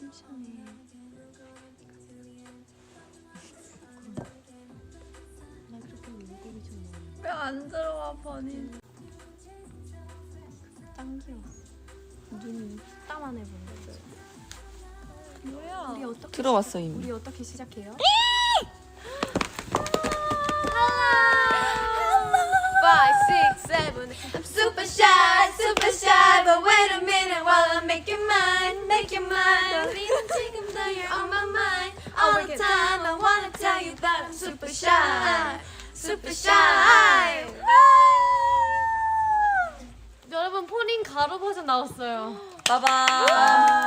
션션해. 나 그렇게 물고기처럼 나오네. 왜 안 들어와 버니? 당겨. 눈이 땀안해 보여. 뭐야? 우리 어떻게 들어왔어 이미. 우리 어떻게 시작해요? 5, 6, 7. I'm super shy, but wait a minute while I make you mine, make you mine. 너는 지금 다 you're on my mind all the time. I wanna tell you that I'm super shy, super shy. 여러분 포닝 가로 버전 나왔어요. 빠밤.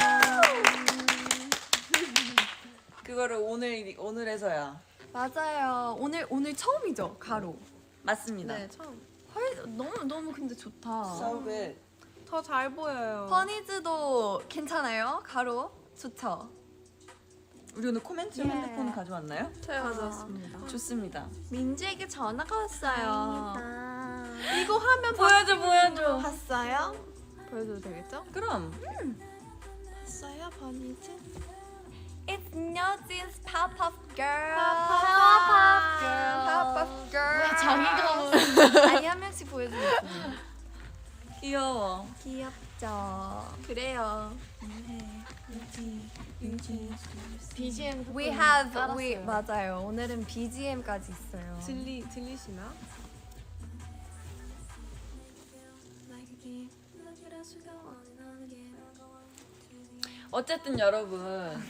그거를 오늘에서야. 맞아요. 오늘 처음이죠, 가로. 맞습니다. 네, 처음. 헐, 너무 근데 좋다. So good. 더 잘 보여요. 버니즈도 괜찮아요? 가로 좋죠. 우리 오늘 코멘트 핸드폰 가져왔나요? 제가 가져왔습니다. 좋습니다. 민지에게 전화가 왔어요. 이거 화면 보여줘. 봤어요? 보여줘도 되겠죠? 그럼. 봤어요, 버니즈? It's New Jeans Pop-Up Girl. Pop-Up Girl. 자기가 아니, 한 명씩 보여주겠습니다. 귀여워. 귀엽죠. 그래요. BGM We have, 맞아요. 오늘은 BGM까지 있어요. 들리시나? 어쨌든 여러분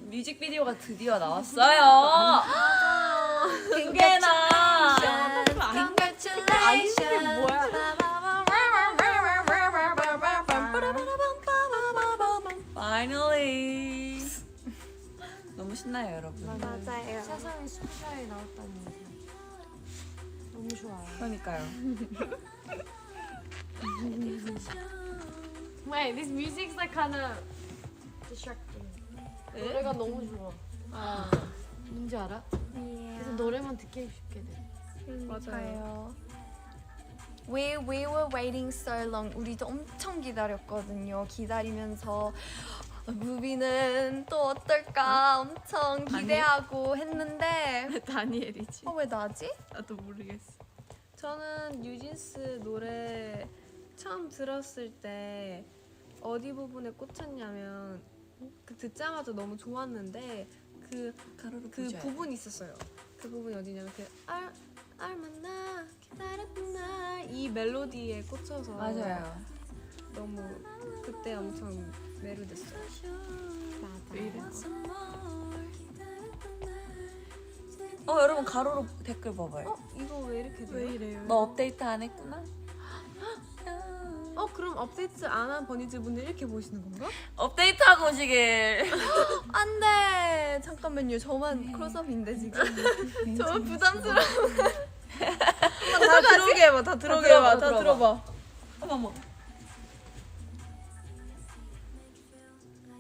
뮤직비디오가 드디어 나왔어요. 그게나 Congratulations. Finally. 너무 신나요 여러분. 맞아요. 세상에 스페셜이 나왔다니 너무 좋아요. 그러니까요. Wait, this music's like kind of distracting. 노래가 너무 좋아. 뭔지 알아? 그래서 노래만 듣기 쉽게 돼. 맞아요. We were waiting so long. 우리도 엄청 기다렸거든요. 기다리면서 무비는 또 어떨까 엄청 기대하고 했는데 다니엘이지. 왜 나지? 나도 모르겠어. 저는 뉴진스 노래 처음 들었을 때 어디 부분에 꽂혔냐면 그 듣자마자 너무 좋았는데 그 부분이 있었어요. 그 부분이 어디냐면 얼마나 기다렸던 날 이 멜로디에 꽂혀서 맞아요. 너무 그때 엄청 매료됐어요. 맞아. 왜 이래? 여러분 가로로 댓글 봐봐요. 이거 왜 이렇게 돼요? 왜 이래요? 너 업데이트 안 했구나? 그럼 업데이트 안 한 버니즈 분들 이렇게 보시는 건가? 업데이트하고 오시길. 안돼. 잠깐만요. 저만 클로즈업인데 지금. 저만 부담스러워. 다 들어오게 해봐. 다 들어오게 해봐. 다 들어봐. 어머.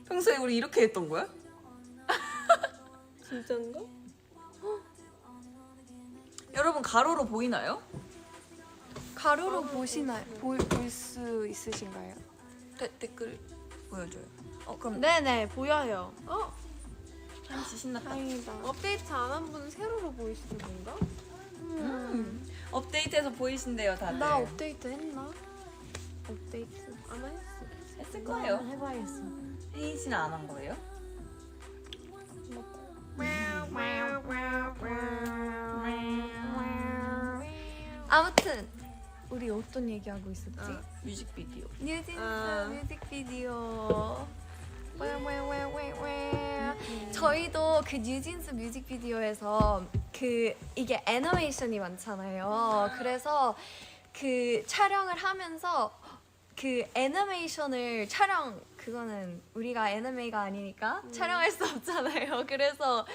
평소에 우리 이렇게 했던 거야? 진짠가? 여러분 가로로 보이나요? 가로로 보시나요? 볼 수 있으신가요? 댓글 보여줘요. 그럼 네네 보여요. 한시 신났다. 다행이다. 업데이트 안 한 분은 세로로 보이시는 건가? 업데이트해서 보이신대요 다들. 나 업데이트 했나? 업데이트 아마 했어. 했을 거예요. 해봐야겠어. 혜인 씨는 안 한 거예요? 아무튼 우리 어떤 얘기하고 있었지? 뮤직비디오. 뉴진스 뮤직비디오. 저희도 그 뉴진스 뮤직비디오에서 이게 애니메이션이 많잖아요. 그래서 그 촬영을 하면서 그 애니메이션을 그거는 우리가 애니메이가 아니니까 촬영할 수 없잖아요. 그래서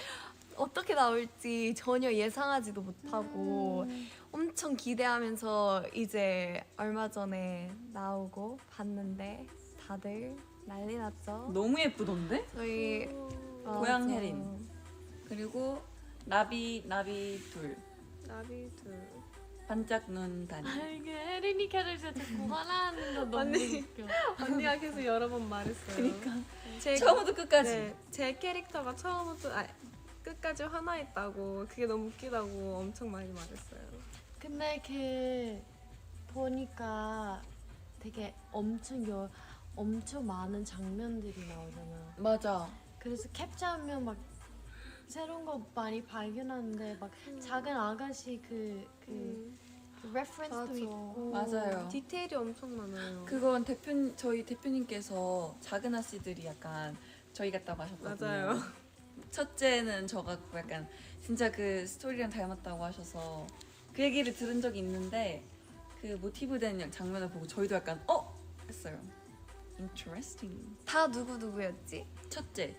어떻게 나올지 전혀 예상하지도 못하고 엄청 기대하면서 이제 얼마 전에 나오고 봤는데 다들 난리 났죠. 너무 예쁘던데? 저희 고양 맞아. 혜린. 그리고 나비 둘. 나비 둘. 반짝 눈 다니. 아, 이게 혜린이 캐릭터 자꾸 화나는 거 너무 언니. 웃겨. 언니가 계속 여러 번 말했어요. 그러니까 제, 처음부터 끝까지. 네, 제 캐릭터가 처음부터 끝까지 화나있다고 그게 너무 웃기다고 엄청 많이 말했어요. 근데 보니까 되게 엄청 많은 장면들이 나오잖아. 맞아. 그래서 캡처하면 막 새로운 거 많이 발견하는데 막 작은 아가씨 그 레퍼런스도 맞아. 있고. 맞아요. 디테일이 엄청 많아요. 그건 저희 대표님께서 작은 아씨들이 약간 저희 같다고 하셨거든요. 맞아요. 첫째는 저 같고 약간 진짜 그 스토리랑 닮았다고 하셔서 그 얘기를 들은 적이 있는데 그 모티브된 장면을 보고 저희도 약간 했어요. Interesting. 다 누구였지? 첫째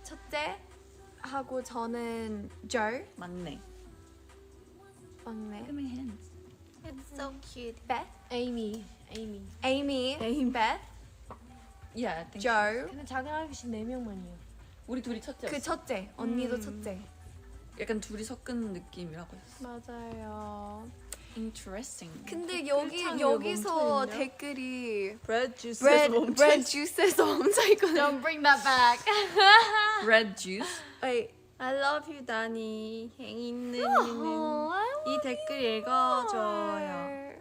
첫째 하고 저는 조 맞네. 막내 Look at my hands. It's so cute. Beth 에이미. Amy Beth Yeah, I think 조 근데 작은 아가씨 4명만이에요. 우리 둘이 첫째였어. 그 첫째 언니도 첫째 약간 둘이 섞은 느낌이라고 했어. 맞아요. Interesting. 근데 글창이 여기서 멈춰있냐? 댓글이 Bread juice. bread juice에서 멈춰 있거든요. Don't bring that back. Red juice. Wait, I love you, 다니. 행있는 이 댓글 읽어줘요.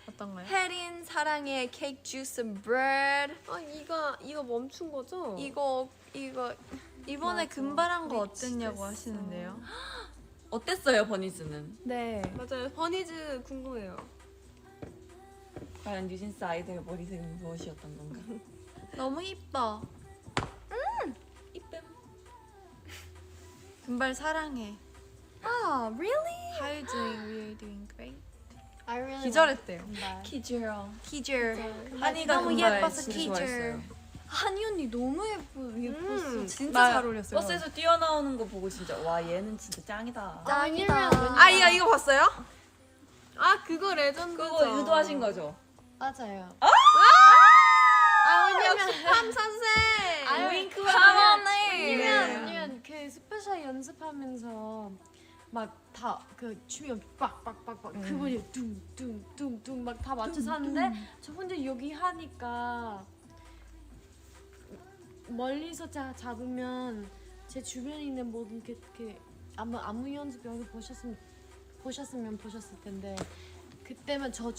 어떤가요? 혜린 사랑해 케이크 주스 bread. 이거 멈춘 거죠? 이거 이번에 맞아. 금발한 거 미치겠어. 어땠냐고 하시는데요. 어땠어요, 버니즈는? 네. 맞아요. 버니즈 궁금해요. 과연 뉴진스 아이들의 머리색은 무엇이었던 건가? 너무 이뻐. 이쁨. 금발 사랑해. 아, really? How you doing? We're doing great. I really 기절했대요. like 키즈요. 키즈. 한이가 너무 금발 예뻐서 진짜 키즈. 좋아했어요. 한이 언니 너무 예뻤어. 진짜 나 잘 어울렸어요. 버스에서 뛰어나오는 거 보고 진짜 와 얘는 진짜 짱이다. 짱이다. 이거 봤어요? 그거 레전드죠. 그거 유도하신 거죠? 맞아요. 역시 팜 선생. 윙크 왜냐면 그 스페셜 연습하면서 막 다 그 춤이 빡빡빡빡 그거를 둥둥둥둥 막 다 맞춰서 하는데 저 혼자 여기 하니까 멀리서 잡으면 제 주변에 있는 모든 그 안무 연습 여기 보셨으면 보셨을 텐데 그때만 저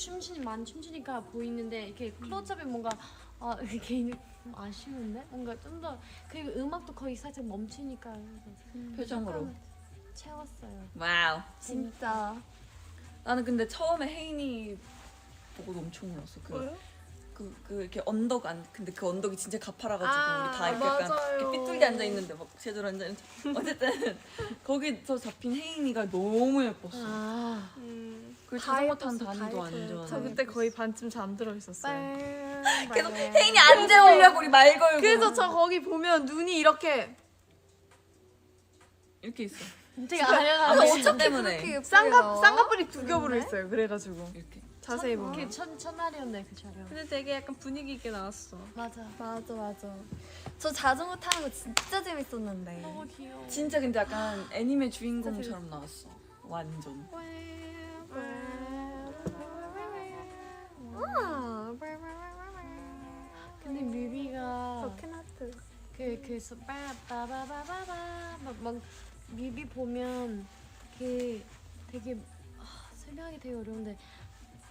많이 춤추니까 보이는데 이렇게 클로즈업이 뭔가 이렇게 아쉬운데 뭔가 좀 더 그리고 음악도 거의 살짝 멈추니까 표정으로. 채웠어요. 와우. 진짜. 나는 근데 처음에 혜인이 보고 엄청 놀랐어. 그 이렇게 언덕 근데 그 언덕이 진짜 가파라가지고 우리 다 이렇게 약간 맞아요. 이렇게 삐뚤게 앉아 있는데 막 제대로 앉아 있는데 어쨌든 거기서 잡힌 혜인이가 너무 예뻤어. 그리고 자전거 탄 다니도 완전. 저 그때 거의 반쯤 잠들어 있었어요. 계속 혜인이 안 재우려고 우리 말 걸고. 그래서 저 거기 보면 눈이 이렇게 이렇게 있어. 되게 아련한 아마 시차 때문에 그렇게 쌍꺼풀이 두 겹으로 있어요. 그래가지고 이렇게. 자세히 보면. 그 첫날이었네 그 촬영. 근데 되게 약간 분위기 있게 나왔어. 맞아. 맞아. 저 자전거 타는 거 진짜 재밌었는데. 너무 귀여워. 진짜 근데 약간 애니메 주인공처럼 나왔어. 완전. 근데 뮤비가 로켓하트. 그래서 빠바바바바바 막 뮤비 보면 그 되게 설명하기 되게 어려운데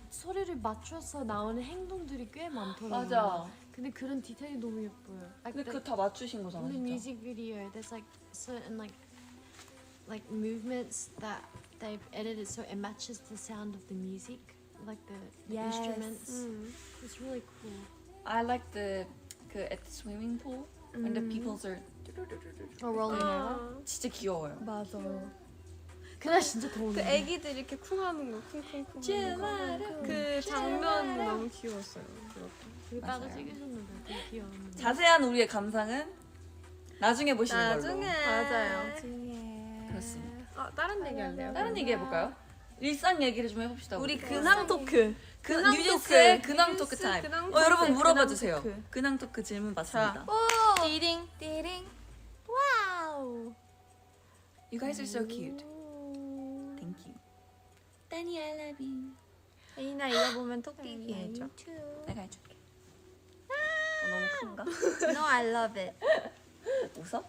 소리를 맞춰서 나오는 행동들이 꽤 많더라고요. 맞아. 근데 그런 디테일이 너무 예뻐요. 근데 그거 다 맞추신 거잖아. in the 진짜. music video, there's like certain like movements that they've edited so it matches the sound of the music, like the Yes. instruments. It's really cool. I like the at the swimming pool when the people are 진짜 귀여워요. 맞아. 그날 진짜 그 더운데. 애기들 이렇게 쿵하는 거 쿵쿵쿵. 그 장면 너무 귀여웠어요. 되게 따로 맞아요. 찍으셨는데 되게 귀여웠는데. 자세한 우리의 감상은 나중에 보시는 나중에. 걸로. 맞아요. 그렇습니다. 다른 얘기 할래요? 다른 얘기 해볼까요? 일상 얘기를 좀 해봅시다. 우리 근황 토크. 뉴진스의 근황 토크 타임. 근황 여러분 토크, 물어봐 근황 주세요. 토크. 근황 토크 질문 받습니다. 띠링 띠링. 와우. You guys are so cute. Thank you. Danny I love you. 혜인아 이거 보면 토끼기 해줘. 내가 해줄게. 너무 큰가? No, I love it. 웃어?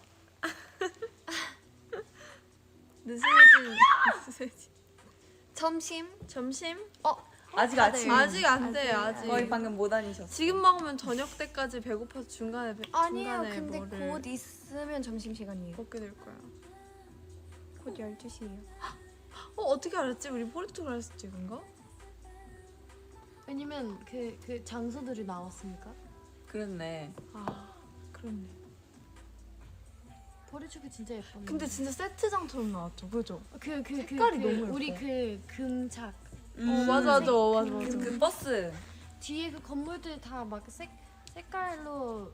느슨해진. 점심? 아직 아침. 아직 안 돼, 아직. 거의 방금 못 다니셨어. 지금 먹으면 저녁 때까지 배고파서 중간에 아니에요. 중간에 근데 뭐를 곧 있으면 점심시간이에요. 먹게 될 거야. 곧 12시예요. 어떻게 알았지? 우리 포르투갈에서 찍은 거? 왜냐면 그 장소들이 나왔으니까. 그렇네. 아, 그렇네. 포르투갈 진짜 예뻤네. 근데 진짜 세트장처럼 나왔죠, 그죠? 색깔이 너무 예뻐. 우리 그 금착 맞아. 그 버스. 뒤에 그 건물들 다 막 색깔로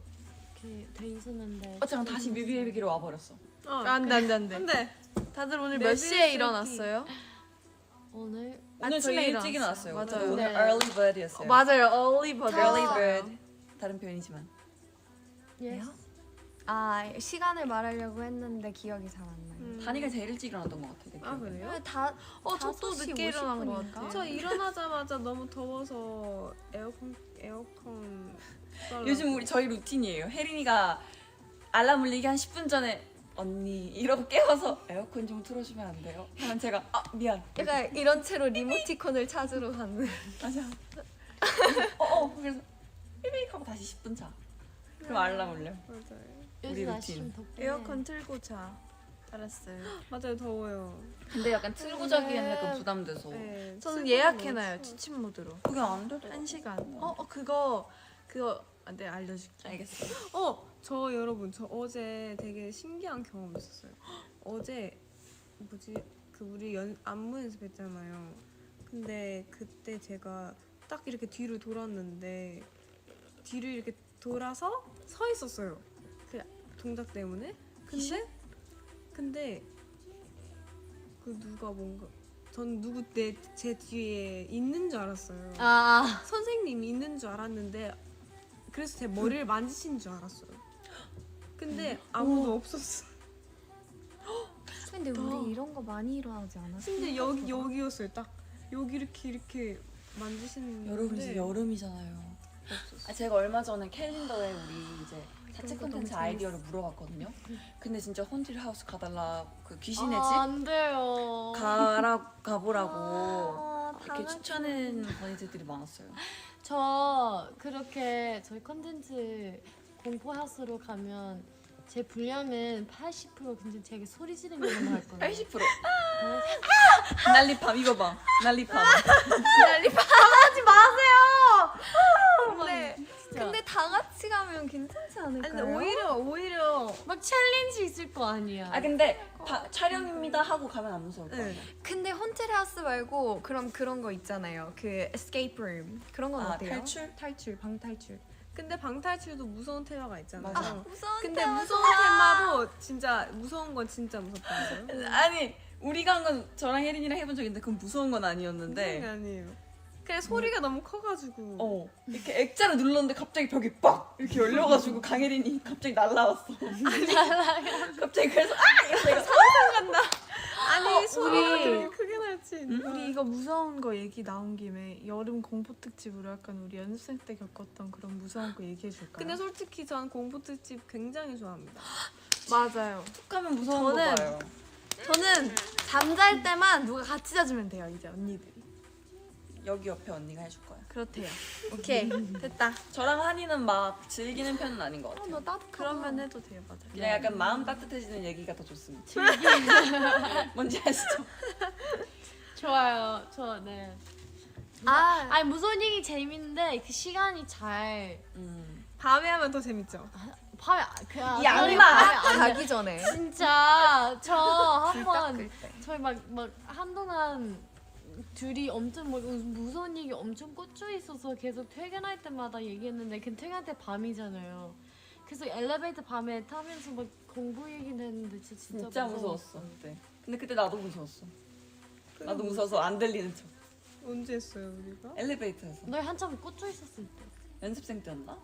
이렇게 돼 있었는데. 어쩌면 다시 뮤비에비기로 와버렸어. 안 돼. 다들 오늘 몇 시에 일어났어요? 오늘 오늘 저희 아침에 일찍 일어났어요. 일어났어요. 맞아요. 오늘 네. early bird였어요. 맞아요, early bird. early bird. 다른 표현이지만. yes. 시간을 말하려고 했는데 기억이 잘 안 나요. 다니가 제일 일찍 일어났던 것 같아. 내 아, 기억에. 그래요? 다 저 또 5시 늦게 일어난 것 50분인가? 같아요. 저 일어나자마자 너무 더워서 에어컨 요즘 저희 루틴이에요. 혜린이가 알람 울리기 한 10분 전에 언니 이러고 깨워서 에어컨 좀 틀어주면 안 돼요? 하면 제가 미안. 약간 이런 채로 리모티콘을 찾으러 가는. 맞아. 그래서 삐빅 하고 다시 10분 자. 그럼 알람 울려. 맞아요. 우리 요즘 날씨 루틴. 좀 덥네. 에어컨 틀고 자. 알았어요. 맞아요, 더워요. 근데 약간 틀고 자기에는 약간 부담돼서. 네, 저는 슬퍼서 예약해놔요, 너무 취침 모드로. 그게 안 돼도. 1시간. 그거 네, 알려줄게. 알겠어. 저 여러분, 저 어제 되게 신기한 경험 있었어요. 어제 우리 안무 연습했잖아요. 근데 그때 제가 딱 이렇게 뒤로 돌았는데 뒤로 이렇게 돌아서 서 있었어요. 그 동작 때문에. 근데 그 누가 뭔가 전 제 뒤에 있는 줄 알았어요. 선생님이 있는 줄 알았는데 그래서 제 머리를 만지신 줄 알았어요. 근데 아무도 없었어. 근데 우리 이런 거 많이 일어나지 않았어? 근데 여기였어요. 딱 여기 이렇게 만지시는. 여러분 이제 여름이잖아요. 제가 얼마 전에 캘린더에 우리 이제 자체 콘텐츠 아이디어를 물어봤거든요. 근데 진짜 헌틸 하우스 가달라 그 귀신의 집 안 돼요. 가보라고 이렇게 추천하는 건의들이 많았어요. 저희 컨텐츠 공포하우스로 가면 제 분량은 80% 근데 제가 소리 지르면 할 거예요. 80%. 난리팜 이거 봐. 난리팜. 근데 다 같이 가면 괜찮지 않을까요? 근데 오히려 막 챌린지 있을 거 아니야. 근데 촬영입니다 하고 가면 안 무서울 거야. 근데 헌텔 하우스 말고 그럼 그런 거 있잖아요. 그 escape room 그런 건 어때요? 탈출? 방탈출. 근데 방탈출도 무서운 테마가 있잖아요. 맞아. 무서운 근데 무서운 테마도 진짜 무서운 건 진짜 무섭다고요? 아니 우리가 한 건 저랑 혜린이랑 해본 적 있는데 그건 무서운 건 무서운 게 아니었는데 아니에요. 그냥 소리가 너무 커가지고. 이렇게 액자를 눌렀는데 갑자기 벽이 빡 이렇게 열려가지고 강혜린이 갑자기 날라왔어. 갑자기 그래서 이러면서 내가 아니 소리가 우리- 그렇게 크게 날지. 우리 이거 무서운 거 얘기 나온 김에 여름 공포 특집으로 약간 우리 연습생 때 겪었던 그런 무서운 거 얘기해 줄까요? 근데 솔직히 전 공포 특집 굉장히 좋아합니다. 맞아요. 툭 가면 무서운 저는- 거 봐요. 저는 잠잘 때만 누가 같이 자주면 돼요, 이제 언니들이. 여기 옆에 언니가 해줄 거야. 그렇대요. 오케이, 됐다. 저랑 한이는 막 즐기는 편은 아닌 것 같아요. 너 따뜻하다. 그러면 해도 돼요, 맞아요. 그냥 약간 마음 따뜻해지는 얘기가 더 좋습니다. 뭔지 아시죠? 좋아요. 네. 아니 무서운 얘기 재밌는데 그 시간이 잘 밤에 하면 더 재밌죠. 밤에 이 악마! 가기 전에. 진짜 저 불 한번 닦을 때. 저희 막 한동안 둘이 엄청 막 무서운 얘기 엄청 꽂혀 있어서 계속 퇴근할 때마다 얘기했는데 그 퇴근할 때 밤이잖아요. 그래서 엘리베이터 밤에 타면서 막 공부 얘기는 했는데 진짜 진짜 무서웠어 그때. 근데 그때 나도 무서웠어. 나도 무서워서 안 들리는 척. 언제 했어요 우리가? 엘리베이터에서. 너희 한참 꽂혀 있었을 때 연습생 때였나?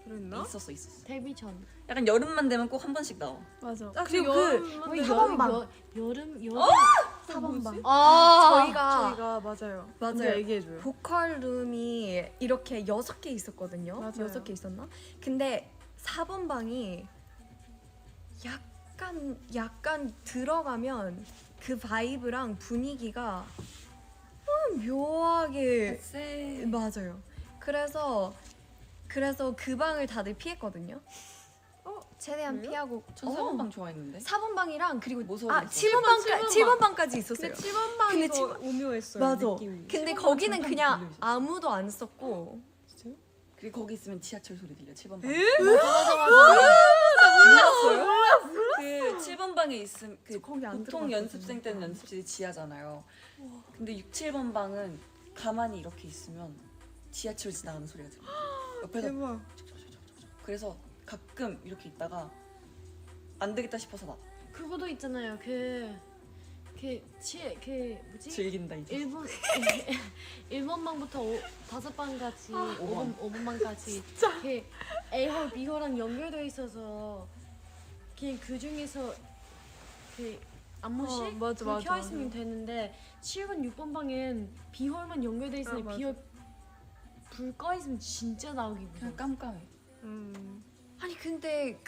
그랬나? 있었어. 데뷔 전. 약간 여름만 되면 꼭 한 번씩 나와. 맞아. 아, 그리고 여름만 그 되면 처음방. 여름 4번방. 저희가 맞아요. 맞아요. 먼저 얘기해줘요. 보컬룸이 이렇게 6개 있었거든요. 맞아요. 6개 있었나? 근데 4번 방이 약간 들어가면 그 바이브랑 분위기가 묘하게 쎄. 맞아요. 그래서 그 방을 다들 피했거든요. 최대한 왜요? 피하고 전 4번방 좋아했는데. 4번 방이랑 그리고 무서워했어. 7번 방까지 있었어요. 근데 7번 방이 근데 더 오묘했어요. 맞아. 느낌이. 근데 7번 거기는 잠깐 그냥 들려있었어. 아무도 안 썼고 그리고 거기 있으면 지하철 소리 들려. 7번 방. 몰랐어요? 그 7번 방에 있으면 그 거기 안 보통 들어갔거든요. 연습생 때는 연습실이 지하잖아요. 근데 6, 7번 방은 가만히 이렇게 있으면 지하철 지나가는 소리가 들려. 옆에서 대박. 그래서 가끔 이렇게 있다가 안 되겠다 싶어서 나 그거도 있잖아요. 뭐지? 즐긴다 이제. 일본 방부터 5방까지, 아, 5번 방까지 그 A홀, B홀랑 연결되어 있어서 그냥 그 중에서 그 안무실 맞아, 불 맞아, 켜 있으면 되는데 7번, 6번 방엔 B홀만 연결돼 있으니 맞아. B홀 불 꺼 있으면 진짜 나오기 무서워. 그냥 깜깜해. 아니 근데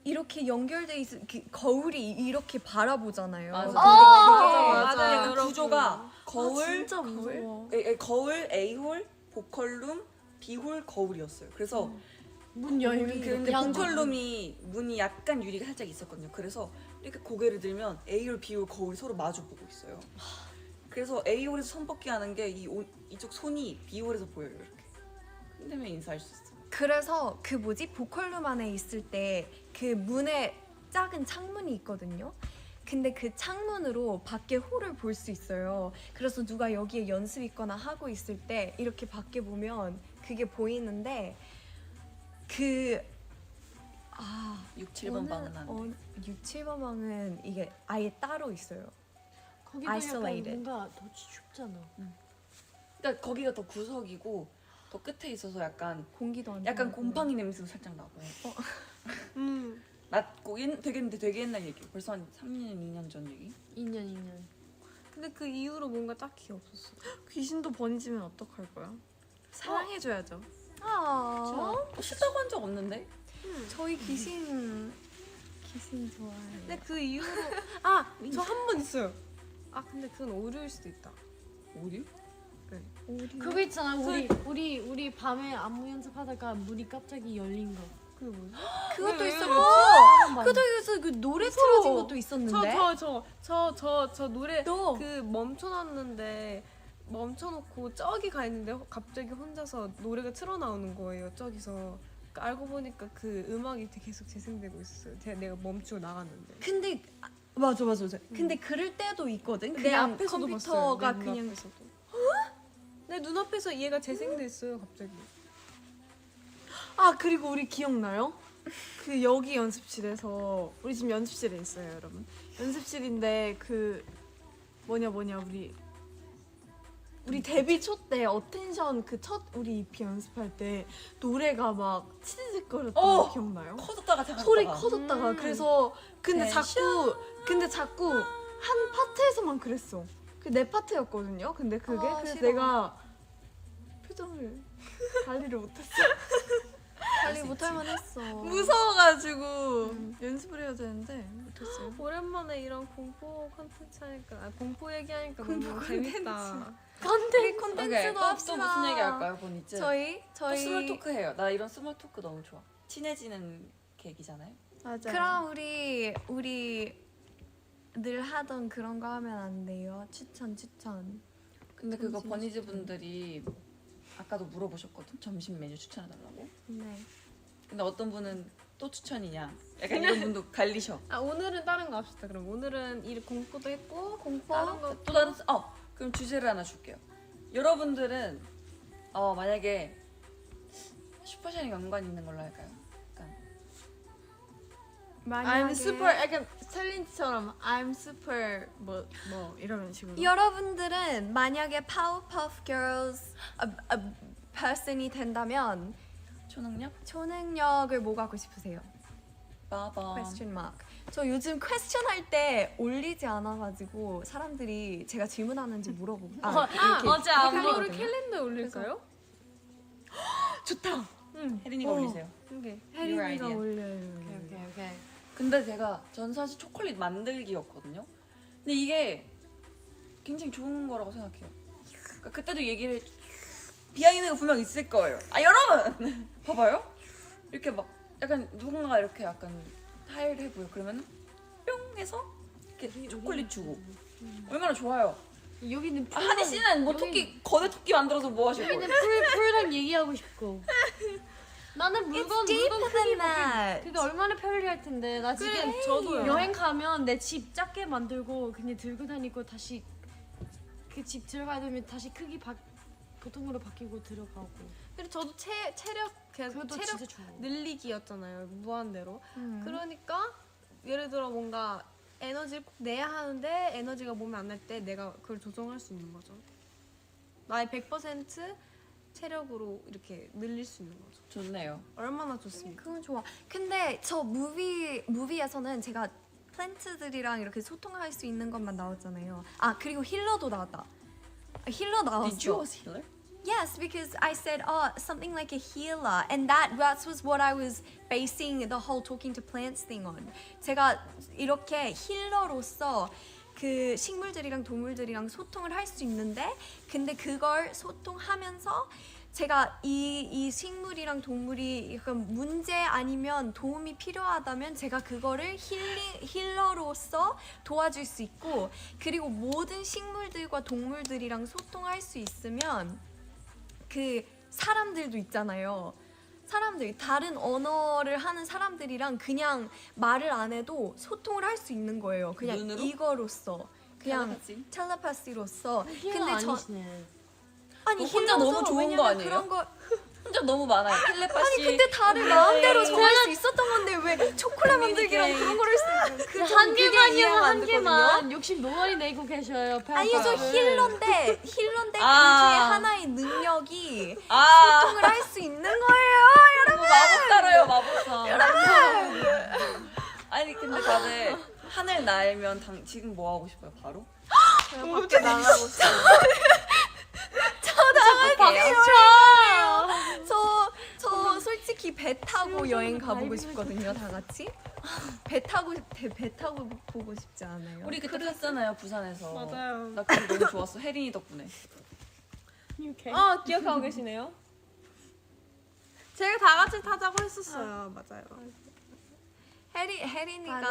이렇게 연결돼 있은 거울이 이렇게 바라보잖아요. 맞아. 맞아요, 그 여러분. 구조가 거울, 진짜 무서워. 거울, A홀, 보컬룸, B홀, 거울이었어요. 그래서 문 열면 근데 양쪽 보컬룸이 문이 약간 유리가 살짝 있었거든요. 그래서 이렇게 고개를 들면 A홀, B홀 거울이 서로 마주 보고 있어요. 그래서 A홀에서 손뻗기 하는 게 이쪽 손이 B홀에서 보여요. 이렇게. 흔들면 인사할 수 있어요. 그래서 보컬룸 안에 있을 때 그 문에 작은 창문이 있거든요. 근데 그 창문으로 밖에 홀을 볼 수 있어요. 그래서 누가 여기에 연습 있거나 하고 있을 때 이렇게 밖에 보면 그게 보이는데 6, 7번 방은 안 돼. 6, 7번 방은 이게 아예 따로 있어요. 거기도 isolated. 약간 뭔가 더 춥잖아. 그러니까 거기가 더 구석이고 더 끝에 있어서 약간 공기도 안 약간 들어가고. 곰팡이 냄새도 살짝 나고. 낮고 되게 옛날 얘기. 벌써 한 3년, 2년 전 얘기. 2년. 근데 그 이후로 뭔가 딱히 없었어. 귀신도 번지면 어떡할 거야? 사랑해줘야죠. 싫다고 한 적 없는데? 저희 귀신 좋아해요. 근데 그 이후로 저 한 번 있어요. 근데 그건 오류일 수도 있다. 어디? 그거 있잖아. 우리 밤에 안무 연습하다가 문이 갑자기 열린 거. 그게 뭐지? 그것도 왜, 있었고 방. 그것도 있어. 그 노래 틀어진 것도 있었는데. 저 노래 너. 그 멈춰놨는데 멈춰놓고 저기 가 있는데 갑자기 혼자서 노래가 틀어나오는 거예요. 저기서 그러니까 알고 보니까 그 음악이 계속 재생되고 있었어요. 내가 멈추고 나갔는데. 근데 맞아. 근데 그럴 때도 있거든. 내 그냥 앞에서도 컴퓨터가 봤어요. 내 그냥 눈앞에서도. 내 눈앞에서 얘가 재생됐어요. 갑자기. 그리고 우리 기억나요? 그 여기 연습실에서 우리 지금 연습실에 있어요, 여러분. 연습실인데 그 뭐냐 우리 데뷔 초 때 어텐션 그 첫 우리 EP 연습할 때 노래가 막 치즈직거렸던 거 기억나요? 커졌다가 작았다가. 소리 커졌다가 그래서 근데 텐션. 자꾸 한 파트에서만 그랬어. 그 내 파트였거든요. 근데 그게 그래서 싫어. 내가 표정을 관리를 못했어. 관리 못할 만했어. 무서워가지고 연습을 해야 되는데 못했어요. 오랜만에 이런 공포 콘텐츠 하니까 공포 얘기하니까 너무 재밌다. 콘텐츠도 오케이, 또 합시다. 무슨 얘기 할까요, 보니즈? 저희 또 스몰 토크 해요. 나 이런 스몰 토크 너무 좋아. 친해지는 계기잖아요. 맞아요. 그럼 우리 늘 하던 그런 거 하면 안 돼요? 추천. 근데 그거 버니즈 분들이 아까도 물어보셨거든. 점심 메뉴 추천해달라고. 네. 근데 어떤 분은 또 추천이냐. 약간 이런 분도 갈리셔. 오늘은 다른 거 합시다. 그럼 오늘은 이 공포도 했고 공포? 다른 거 또 다른 그럼 주제를 하나 줄게요. 여러분들은 만약에 슈퍼샤이닝 연관 있는 걸로 할까요? 약간 I'm super 약간 챌린지처럼 I'm super 뭐 이런 식으로. 여러분들은 만약에 파워퍼프 걸스 person이 된다면 초능력? 초능력을 뭐 갖고 싶으세요? 빠밤. question mark. 저 요즘 퀘스천 할 때 올리지 않아가지고 사람들이 제가 질문하는지 물어보고 이렇게 어제 안 헷갈리거든요. 캘린더에 올릴까요? 좋다. 혜린이가 올리세요. 오케이. Your idea. 오케이. 근데 전 사실 초콜릿 만들기였거든요. 근데 이게 굉장히 좋은 거라고 생각해요. 그러니까 그때도 얘기를 비하인드가 분명 있을 거예요. 아 여러분 봐봐요. 이렇게 막 약간 누군가 이렇게 약간 타일해 보여. 그러면 뿅 해서 이렇게 초콜릿 주고 얼마나 좋아요. 여기는 아, 한희 씨는 뭐 토끼 거대 토끼 만들어서 뭐 하실 거예요? 여기는 풀랑 얘기하고 싶고. 나는 물건 크기 그게 얼마나 편리할 텐데. 나 지금 저도요. 여행 가면 내 집 작게 만들고 그냥 들고 다니고 다시 그 집 들어가야 되면 다시 크기 보통으로 바뀌고 들어가고. 그리고 저도 체력 계속 그것도 체력 진짜 좋아. 늘리기였잖아요. 무한대로. 그러니까 예를 들어 뭔가 에너지를 꼭 내야 하는데 에너지가 몸에 안 날 때 내가 그걸 조정할 수 있는 거죠. 나의 100% 체력으로 이렇게 늘릴 수 있는 거죠. 좋네요. 얼마나 좋습니까? 그건 좋아. 근데 저 무비에서는 제가 플랜트들이랑 이렇게 소통할 수 있는 것만 나왔잖아요. 아 그리고 힐러도 나왔다. 힐러 나왔어. Did you was healer? Yes, because I said, oh, something like a healer, and that was what I was basing the whole talking to plants thing on. 제가 이렇게 힐러로서 그 식물들이랑 동물들이랑 소통을 할 수 있는데, 근데 그걸 소통하면서 제가 이 식물이랑 동물이 약간 문제 아니면 도움이 필요하다면 제가 그거를 힐러로서 도와줄 수 있고, 그리고 모든 식물들과 동물들이랑 소통할 수 있으면 그 사람들도 있잖아요. 사람들 다른 언어를 하는 사람들이랑 그냥 말을 안 해도 소통을 할 수 있는 거예요. 그냥 눈으로? 이거로서 그냥 텔레파시? 텔레파시로서. 근데 아니 혼자 힐러도 너무 좋은 거 왜냐면 아니에요? 그런 거 혼자 너무 많아요. 텔레파시. 아니 근데 다들 마음대로 정할 수 있었던 건데 왜 초콜릿 만들기랑 그런 거를 한 개만이면 이해가 안 한 개만 욕심 너무 내고 계셔요. 아니요 저 힐러인데 그 중에 아. 하나의 능력이 아, 소통을 할 수 있는 거예요. 마법사로요, 마법사. 여러분. 아니 근데 다들 하늘 날면 지금 뭐 하고 싶어요? 바로? 밖에 나가고 싶어. 저 솔직히 배 타고 여행 가보고 싶거든요, 다 같이. 배 타고 보고 싶지 않아요? 우리 그때 탔잖아요, 부산에서. 맞아요. 나 그게 너무 좋았어, 혜린이 덕분에. 아 기억하고 계시네요. 제가 다 같이 타자고 했었어요. 맞아요. 혜린이가 아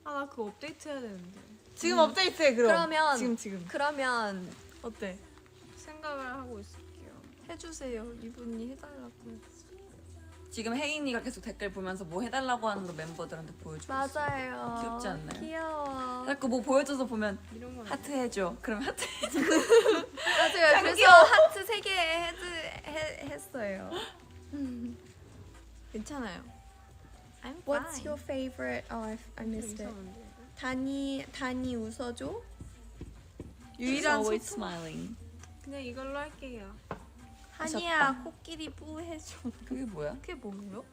나 그거 업데이트 해야 되는데 지금 업데이트해 그럼. 그러면 지금. 그러면 어때? 생각을 하고 있을게요. 해주세요. 이분이 해달라고. 지금 혜린이가 계속 댓글 보면서 뭐 해달라고 하는 거 멤버들한테 보여주고 있어. 맞아요. 귀엽지 않나요? 귀여워. 자꾸 뭐 보여줘서 보면 이런 건 하트 해줘. 그럼 하트 해줘. 맞아요. 그래서 하트 3개 했어요. 괜찮아요. I'm What's your favorite? Oh, I missed it. 이상한데. 다니 웃어줘. 유일한 always 소통. smiling. 그냥 이걸로 할게요. 다니야 코끼리 뿌 해줘. 그게 뭐야? 그게 뭐예요?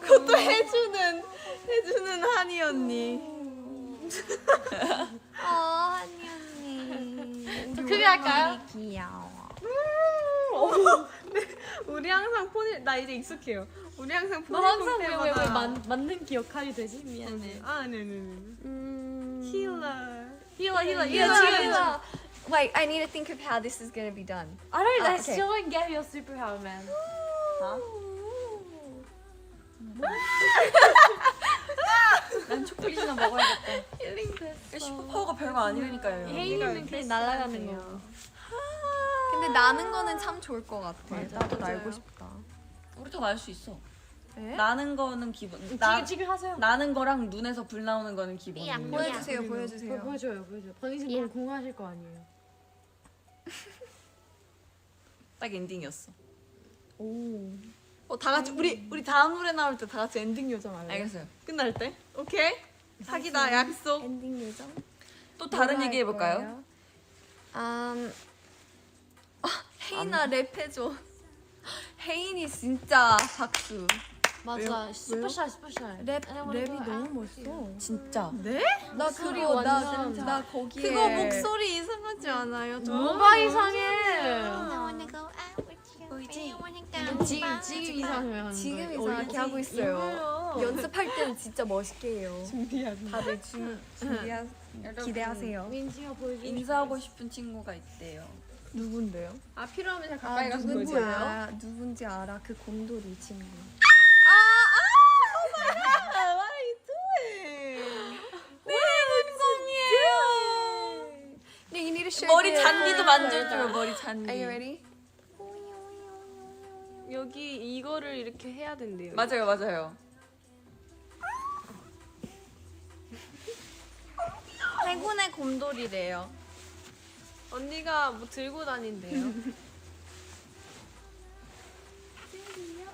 그것도 해주는 한이 언니. 한이 언니. 저 크게 할까요? 귀여워. 우리 항상 폰을 나 이제 익숙해요. 우리 항상 너 폰을 항상 볼 왜 때마다 맞는 기억하게 되지? 미안해. 네네네. 힐러. 힐러. Wait, I need to think of how this is gonna be done. Alright, let's okay. show and get your superpower, man. 난 초콜릿이나 먹어야겠다. 힐링 됐어. 슈퍼파워가 별거 아니라니까요. 혜인이는 그냥 날아가는 거. 근데 나는 거는 참 좋을 것 같아. 맞아, 나도 맞아요. 날고 싶다. 우리 다 날 수 있어. 네? 나는 거는 기본. 지금 하세요. 나는 거랑 눈에서 불 나오는 거는 기본이에요. 보여주세요, 보여주세요. 보여줘요. 번이생 너무 공부하실 거 아니에요. 딱 엔딩이었어. 다 같이 우리 다음 노래 나올 때 다 같이 엔딩 요정 할래. 알겠어요. 끝날 때. 오케이. 사기다 약속. 엔딩 요정? 또 다른 얘기 해볼까요? 혜인아 랩해줘. 혜인이 진짜 박수. 맞아. 스페셜. 랩이 너무 멋있어. 진짜. 나 목소리 그거 완전 나 거기에 그거 목소리 이상하지 않아요? 뭐가 이상해? 지금 이상해. 지금 이상하게 하고 있어요. 연습할 때는 진짜 멋있게 해요. 다들 기대하세요. 민지가 보여줘. 인사하고 싶은 친구가 있대요. 누군데요? 아 필요하면 제가 가까이 가서 보여줘요. 누구야? 누군지 알아? 그 곰돌이 친구. 머리 잔디도 만져줘요. 머리 잔디. Are you ready? 여기 이거를 이렇게 해야 된대요. 맞아요. 행운의 곰돌이래요. 언니가 뭐 들고 다닌대요.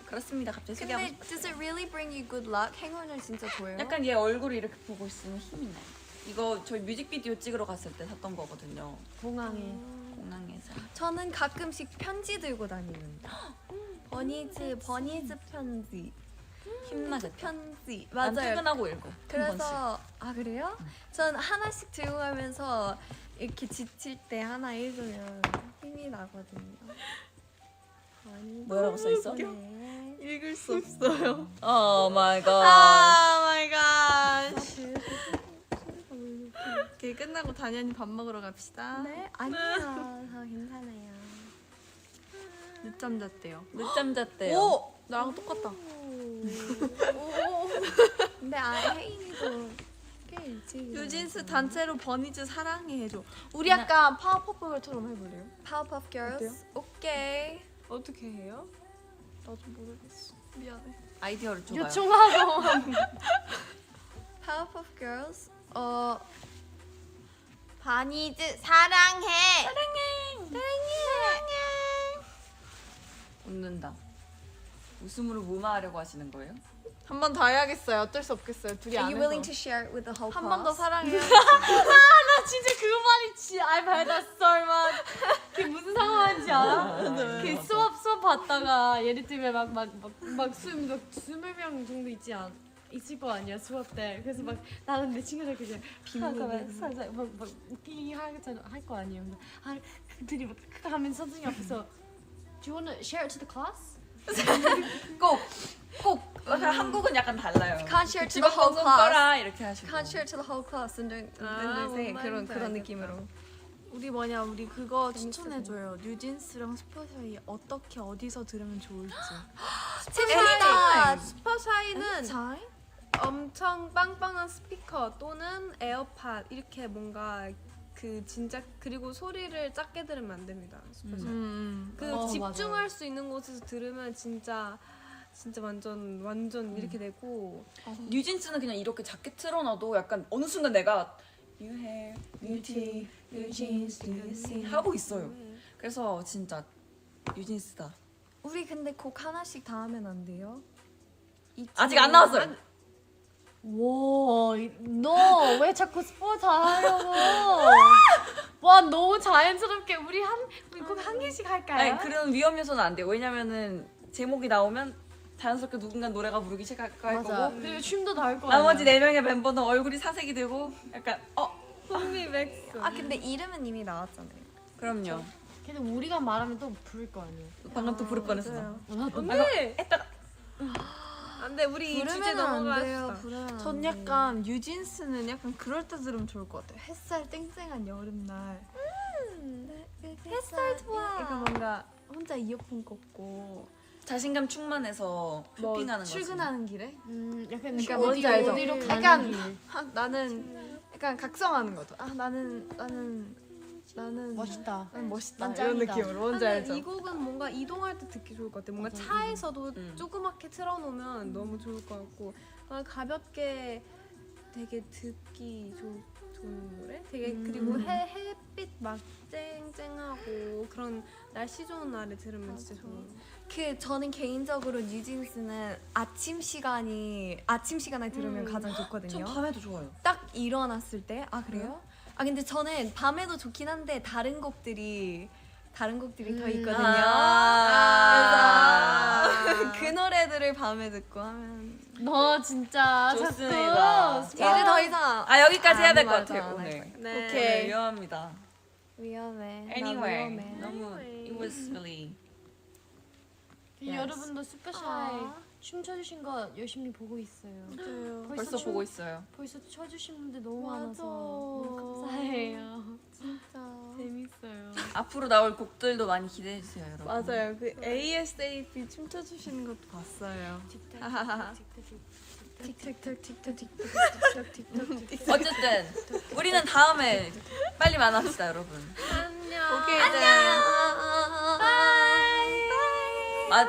그렇습니다. 갑자기 소개하고 근데 싶어요. does it really bring you good luck? 행운을 진짜 줘요? 약간 얘 얼굴을 이렇게 보고 있으면 힘이 나요. 이거 저희 뮤직비디오 찍으러 갔을 때 샀던 거거든요. 공항에. 공항에서. 저는 가끔씩 편지 들고 다니는데. 버니즈 편지. 힘나겠다. 편지. 난 맞아요. 퇴근하고 읽어. 한 번씩. 그래서 아 그래요? 전 하나씩 들고 가면서 이렇게 지칠 때 하나 읽으면 힘이 나거든요. 뭐라고 써 있어? 읽을 수 없어요. 오 마이 갓. 아 마이 갓. 오케이 끝나고 단연히 밥 먹으러 갑시다. 네? 아니요. 다 괜찮아요. 늦잠 잤대요. 늦잠 잤대요. 오 나랑 똑같다. 근데 혜인이도 꽤 일찍 뉴진스 단체로 버니즈 사랑해 해줘. 우리 약간 파워퍼프걸처럼 해볼래요? 파워puff Girls 오케이. 어떻게 해요? 나도 모르겠어. 미안해. 아이디어를 줘봐요. 요청하고. 파워puff Girls 버니즈 사랑해. 웃는다. 웃음으로 무마하려고 하시는 거예요? 한 번 더 해야겠어요. 어쩔 수 없겠어요. 둘이 Are 안 you 해서. willing to share it with the whole class? 한 번 더 사랑해. 나 진짜 그 말이 진짜 I heard that story 막 그게 무슨 상황인지 알아? 그 수업 받다가 예를 들면 막 20명 정도 있을 거 아니야 수업 때. 그래서 막 나는 내 친구들 그냥 비밀 살짝 막 웃기게 할거 아니에요. 그들이 막 하면 선생님 앞에서 Do you want to share it to the class? 꼭 한국은 약간 달라요. Can't share to the whole 지방방송 class. 꺼라 이렇게 하시고. Can't share to the whole class. 뭔 그런 말인지 알겠다. 느낌으로. 우리 그거 추천해줘요. 뉴진스랑 슈퍼샤이 어떻게 어디서 들으면 좋을지. 재밌다. 슈퍼샤이는 차이? 엄청 빵빵한 스피커 또는 에어팟 이렇게 뭔가 그 진짜 그리고 소리를 작게 들으면 안 됩니다. 슈퍼샤이. 그 집중할 수 있는 곳에서 들으면 진짜 완전 이렇게 되고 뉴진스는 그냥 이렇게 작게 틀어놔도 약간 어느 순간 내가 You have beauty, New Jeans, do you see 하고 있어요. 그래서 진짜 뉴진스다. 우리 근데 곡 하나씩 다 하면 안 돼요? 아직 안 나왔어요. 와, 너 왜 자꾸 스포츠 하려고? 와, 너무 자연스럽게 우리 꼭 한 개씩 할까요? 아니 그런 위험 요소는 안 돼요. 왜냐면은 제목이 나오면 자연스럽게 누군가 노래가 부르기 시작할 맞아. 거고 그리고 춤도 다 할 거야. 나머지 4명의 멤버는 얼굴이 사색이 되고 약간 흥미 맥스. 아 근데 이름은 이미 나왔잖아요. 그럼요. 근데 우리가 말하면 또 부를 거 아니야. 방금 또 부를 뻔했어. 언니. 안돼 우리 이 주제 부르면 안 넘어갑시다. 돼요. 부르면 안 전 돼요. 약간 뉴진스는 약간 그럴 때 들으면 좋을 것 같아요. 햇살 땡땡한 여름날. 햇살 좋아. 그러니까 뭔가 혼자 이어폰 꽂고 자신감 충만해서 뭐 쇼핑하는 거지. 출근하는 길에 약간 그러니까 뭔지 알죠? 어디로 가는 약간 길. 나는 약간 각성하는 거죠. 나는 멋있다. 난 멋있다 난 이런 짱이다. 느낌으로 뭔지 근데 알죠? 이 곡은 뭔가 이동할 때 듣기 좋을 것 같아. 뭔가 차에서도 조그맣게 틀어놓으면 너무 좋을 것 같고 가볍게 되게 듣기 좋은 노래? 되게 그리고 햇빛 막 쨍쨍하고 그런 날씨 좋은 날에 들으면 진짜 좋은. 저는 개인적으로 뉴진스는 아침 시간에 들으면 가장 전 좋거든요. 밤에도 좋아요. 딱 일어났을 때. 아 그래요? 아 근데 저는 밤에도 좋긴 한데 다른 곡들이 다른 곡들이 더 음. 있거든요. 그래서 그 노래들을 밤에 듣고 하면 너 진짜 좋습니다. 자꾸 이제 더 이상 여기까지 해야 될 것 아무 말도 같아요 안할 오늘. 거예요. 네. 오케이. 위험합니다. 위험해. 나 Anyway, 위험해. 너무 it was really 여러분도 슈퍼샤이 춤춰주신 거 열심히 보고 있어요. 벌써 보고 있어요. 벌써 쳐주신 분들 너무 맞아. 많아서 너무 감사해요. 진짜. 재밌어요. 앞으로 나올 곡들도 많이 기대해 주세요, 여러분. 맞아요. 그 ASAP 춤춰주시는 것도 봤어요. 틱틱틱 틱틱틱 틱틱틱 어쨌든 우리는 다음에 빨리 만납시다, 여러분. 오케이.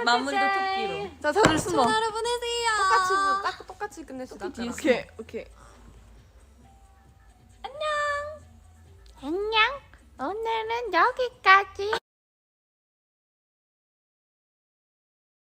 마무리도 토끼로. 자, 다들 숨어. 하루 보내세요. 똑같이 끝냅시다. 오케이. 오케이. 안녕. 오늘은 여기까지.